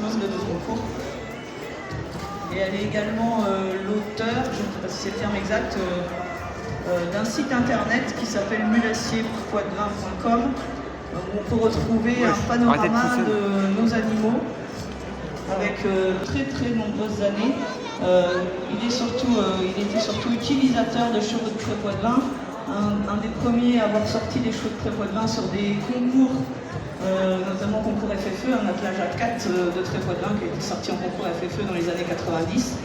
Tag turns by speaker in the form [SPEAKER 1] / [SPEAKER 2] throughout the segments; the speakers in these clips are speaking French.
[SPEAKER 1] Simone de notre concours. Et elle est également l'auteur, je ne sais pas si c'est le terme exact, d'un site internet qui s'appelle mulassierpoitevin.com, où on peut retrouver un panorama de nos animaux avec très très nombreuses années. Il était surtout utilisateur de chevaux de trait Poitevin, un des premiers à avoir sorti des chevaux de trait Poitevin sur des concours, notamment concours FFE, un attelage à 4 de trait Poitevin qui a été sorti en concours FFE dans les années 90.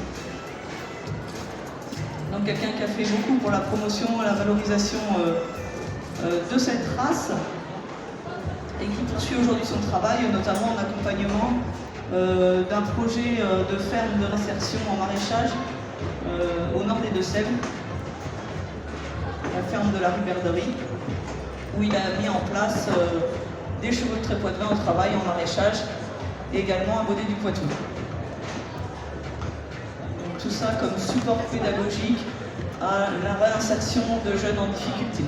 [SPEAKER 1] Donc quelqu'un qui a fait beaucoup pour la promotion et la valorisation de cette race et qui poursuit aujourd'hui son travail, notamment en accompagnement d'un projet de ferme de réinsertion en maraîchage au nord des Deux-Sèvres, la ferme de la Riberderie, où il a mis en place des chevaux de trait Poitevin au travail en maraîchage et également un bonnet du Poitou. Donc, tout ça comme support pédagogique à la réinsertion de jeunes en difficulté.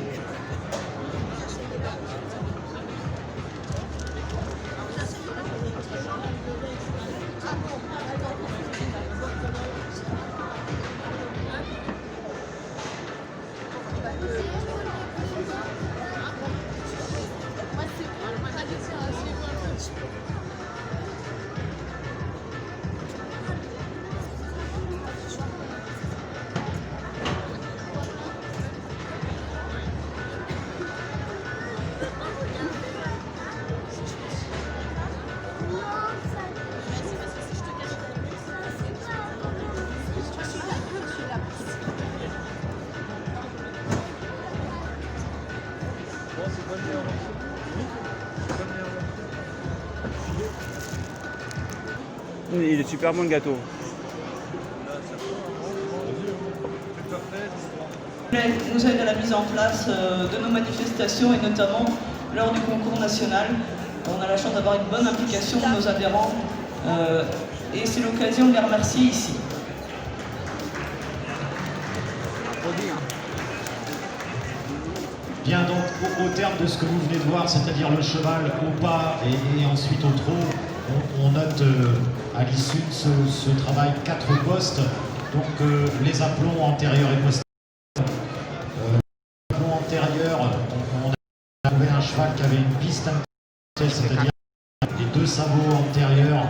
[SPEAKER 2] Il est super bon le gâteau.
[SPEAKER 1] Nous aide à la mise en place de nos manifestations et notamment lors du concours national. On a la chance d'avoir une bonne implication de nos adhérents et c'est l'occasion de les remercier ici.
[SPEAKER 3] Bien, donc au terme de ce que vous venez de voir, c'est-à-dire le cheval au pas et ensuite au trot, on note à l'issue de ce travail 4 postes, donc les aplombs antérieurs et postérieurs. L'aplomb antérieur, on a trouvé un cheval qui avait une piste intermédiaire, c'est-à-dire les 2 sabots antérieurs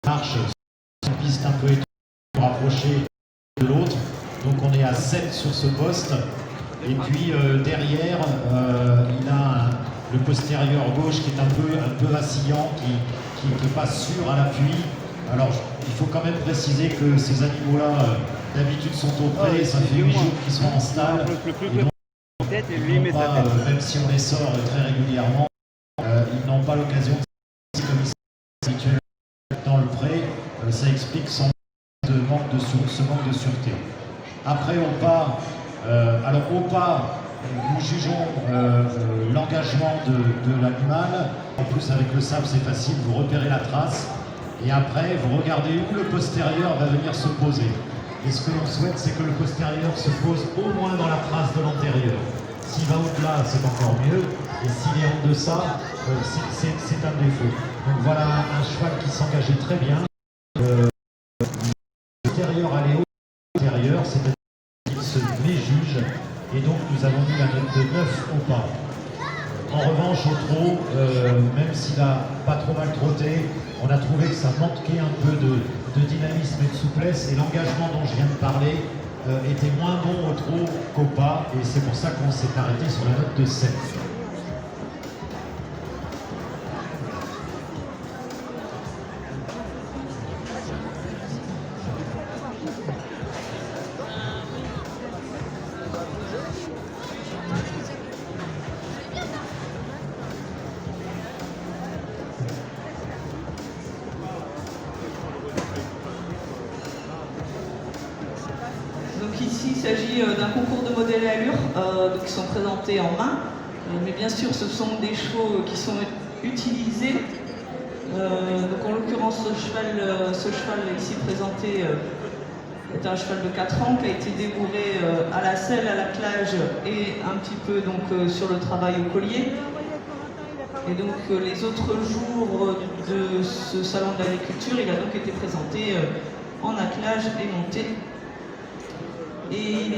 [SPEAKER 3] marchent sur une piste un peu étroite pour rapprocher de l'autre. Donc on est à 7 sur ce poste. Et puis derrière, il a le postérieur gauche qui est un peu vacillant, qui n'est pas sûr à l'appui. Alors il faut quand même préciser que ces animaux-là, d'habitude sont au pré, ça fait 8 jours qu'ils sont en stade. Et donc, ils n'ont pas, même si on les sort très régulièrement, ils n'ont pas l'occasion de comme ils sont habitués dans le pré. Ça explique ce manque de sûreté. Après au pas, alors au pas, nous jugeons l'engagement de l'animal. En plus avec le sable c'est facile, vous repérez la trace et après vous regardez où le postérieur va venir se poser. Et ce que l'on souhaite, c'est que le postérieur se pose au moins dans la trace de l'antérieur. S'il va au-delà, c'est encore mieux, et s'il est en deçà, c'est un défaut. Donc voilà un cheval qui s'engageait très bien. Le postérieur allait au postérieur, c'est-à-dire qu'il se méjuge, et donc nous avons mis la note de 9 au pas. En revanche, au trot, même s'il n'a pas trop mal trotté, on a trouvé que ça manquait un peu de dynamisme et de souplesse, et l'engagement dont je viens de parler était moins bon au trot qu'au pas, et c'est pour ça qu'on s'est arrêté sur la note de 7.
[SPEAKER 1] Donc ici, il s'agit d'un concours de modèles et allures qui sont présentés en main. Mais bien sûr, ce sont des chevaux qui sont utilisés. Donc en l'occurrence, ce cheval ici présenté est un cheval de 4 ans qui a été débourré à la selle, à l'attelage et un petit peu donc, sur le travail au collier. Et donc les autres jours de ce salon de l'agriculture, il a donc été présenté en attelage et monté. Et il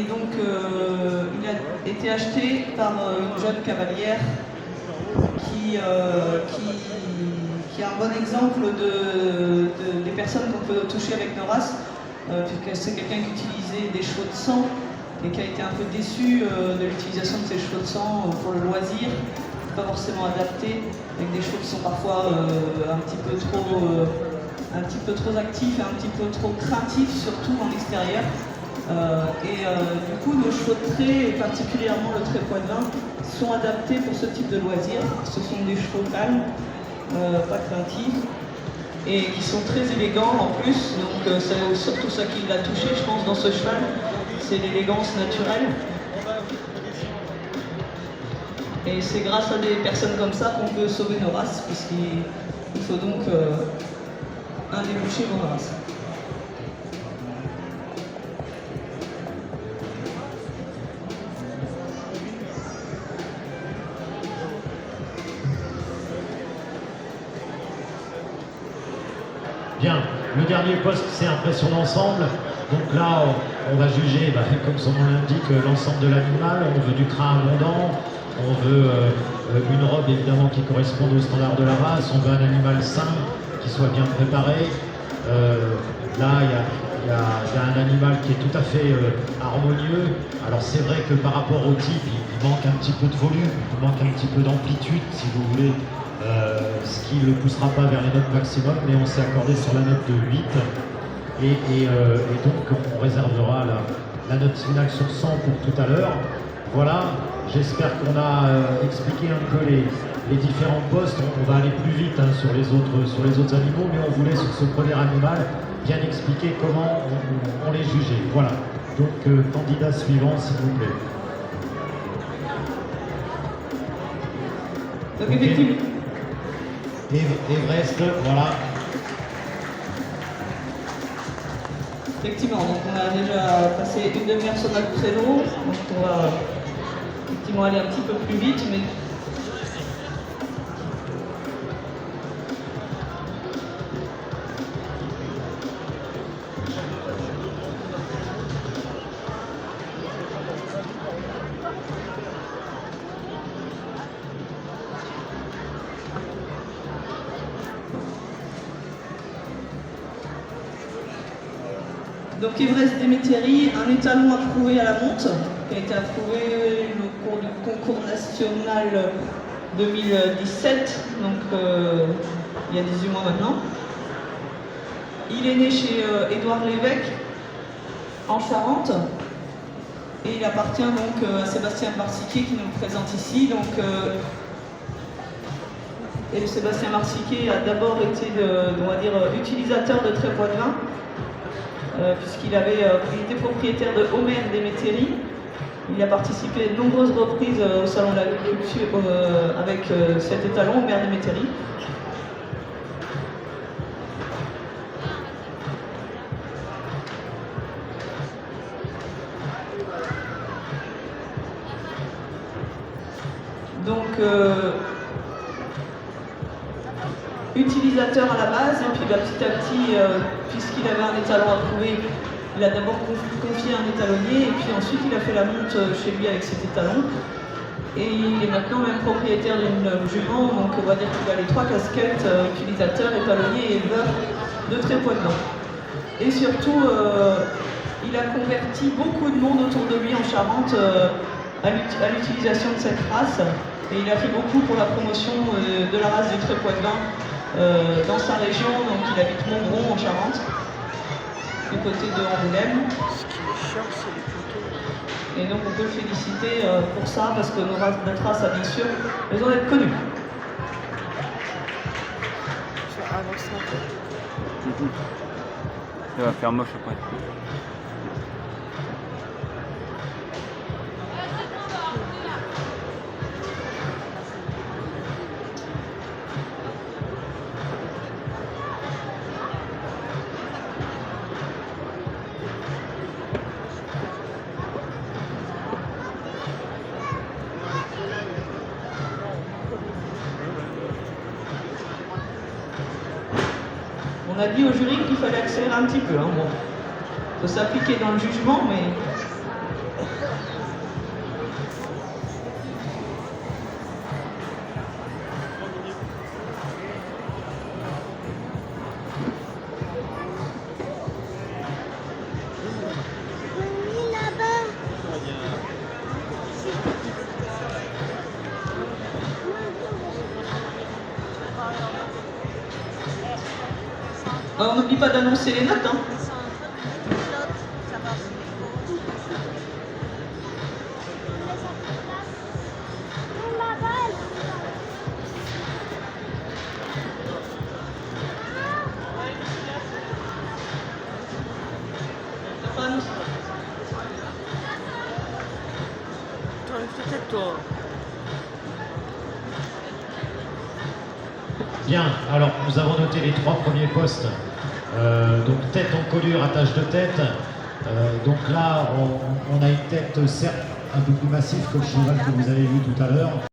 [SPEAKER 1] a été acheté par une jeune cavalière qui est un bon exemple des personnes qu'on peut toucher avec nos races, puisque c'est quelqu'un qui utilisait des chevaux de sang et qui a été un peu déçu de l'utilisation de ces chevaux de sang pour le loisir, pas forcément adapté, avec des chevaux qui sont parfois un petit peu trop actifs et un petit peu trop craintifs, surtout en extérieur. Du coup, nos chevaux de trait, et particulièrement le trait poids-de-vin, sont adaptés pour ce type de loisir. Ce sont des chevaux calmes, pas craintifs, et qui sont très élégants en plus. Donc c'est surtout ça qui l'a touché, je pense, dans ce cheval, c'est l'élégance naturelle. Et c'est grâce à des personnes comme ça qu'on peut sauver nos races, puisqu'il faut donc indéboucher nos races.
[SPEAKER 3] Bien, le dernier poste, c'est impression d'ensemble. Donc là, on va juger, comme son nom l'indique, l'ensemble de l'animal. On veut du crin abondant, on veut une robe évidemment qui corresponde aux standards de la race, on veut un animal sain, qui soit bien préparé. Là, il y a un animal qui est tout à fait harmonieux. Alors c'est vrai que par rapport au type, il manque un petit peu de volume, il manque un petit peu d'amplitude, si vous voulez. Ce qui ne le poussera pas vers les notes maximum, mais on s'est accordé sur la note de 8 et donc on réservera la note finale sur 100 pour tout à l'heure. Voilà, j'espère qu'on a expliqué un peu les différents postes. On va aller plus vite sur les autres animaux, mais on voulait sur ce premier animal bien expliquer comment on les jugeait. Voilà, donc candidat suivant s'il vous plaît.
[SPEAKER 1] Donc effectivement.
[SPEAKER 3] Everest, voilà.
[SPEAKER 1] Effectivement, donc on a déjà passé une demi-heure sur notre créneau, donc on va effectivement aller un petit peu plus vite, mais donc Everest Déméteri, un étalon approuvé à la monte, qui a été approuvé au cours du concours national 2017, donc il y a 18 mois maintenant. Il est né chez Édouard Lévesque, en Charente, et il appartient donc à Sébastien Marsiquet qui nous le présente ici. Donc, et Sébastien Marsiquet a d'abord été, on va dire, utilisateur de trait poids-de-vin, puisqu'il était propriétaire de Homer Déméteri. Il a participé de nombreuses reprises au salon de l'agriculture avec cet étalon, Homer Déméteri. Donc, utilisateur à la base, et puis petit à petit, puisqu'il avait un étalon approuvé, il a d'abord confié un étalonnier, et puis ensuite il a fait la monte chez lui avec cet étalon. Et il est maintenant même propriétaire d'une jument, donc on va dire qu'il a les trois casquettes, utilisateur, étalonnier et éleveur de trait poids-de-vin. Et surtout, il a converti beaucoup de monde autour de lui en Charente à l'utilisation de cette race. Et il a fait beaucoup pour la promotion de la race du trait poids-de-vin dans sa région. Donc il habite Montbron en Charente, du côté de Angoulême.
[SPEAKER 2] Ce qui est chiant, c'est les photos.
[SPEAKER 1] Et donc on peut le féliciter pour ça, parce que notre race a bien sûr besoin d'être connue.
[SPEAKER 2] Ça avance un peu. Ça va faire moche après.
[SPEAKER 1] On a dit au jury qu'il fallait accélérer un petit peu. Hein. Bon, ça s'appliquer dans le jugement, mais... On n'oublie pas d'annoncer les notes. Hein.
[SPEAKER 3] Bien, alors nous avons noté les 3 premiers postes. Donc tête en colure, attache de tête. Donc là, on a une tête certes un peu plus massive que le cheval que vous avez vu tout à l'heure.